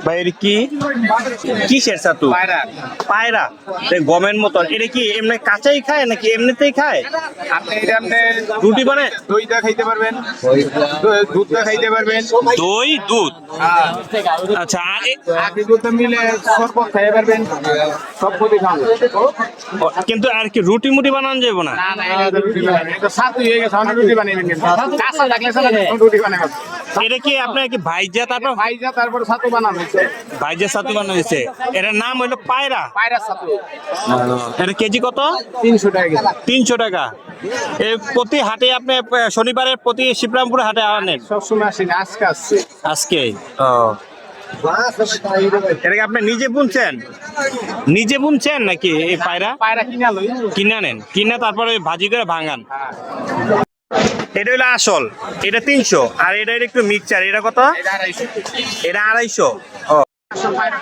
ভাই এটা কি কিসের ছাতু? পায়রা গমের মতন। এটা কি এমনি কাঁচাই খায় নাকি এমনিতেই খায়? আপনি এটা আপনি রুটি বানায়? দই দা খাইতে পারবেন, দুধ দা খাইতে পারবেন। দই দুধ। আচ্ছা আর আখি দুধ মিলে শরবত খাইতে পারবেন, সব কিছু খাবেন। কিন্তু আর কি রুটি মুটি বানানো যাবে না? না না, এটা রুটি বানাবেন, এটা সাথে হয়ে গেছে, আমরা রুটি বানাবেন কিন্তু কাঁচা থাকলে সাথে রুটি বানাবেন। এটা কি আপনার কি ভাইজা তারপর ভাইজা তারপর সাথে বানানো হয়েছে, ভাইজা ছাতু বানানো হয়েছে? এটার নাম হলো পায়রা। পায়রার সাথে। এটা কেজি কত? 300 টাকা। 300 টাকা। প্রতি হাটে আপনি শনিবারের প্রতি শিবরামপুর হাটে আনেন? সবসময় আসি না, আজকে আসছে। আজকে এটাকে আপনি নিজে বুনছেন? নিজে বুনছেন নাকি এই পায়রা? পায়রা কিনা লই। কিনে আনেন, কিনে তারপরে ভাজি করে ভাঙান। এটা হলো আসল, এটা 300। আর এটা একটু মিক্সচার, এটা কত? এটা 250। এটা 250। ও আসল পায়রা।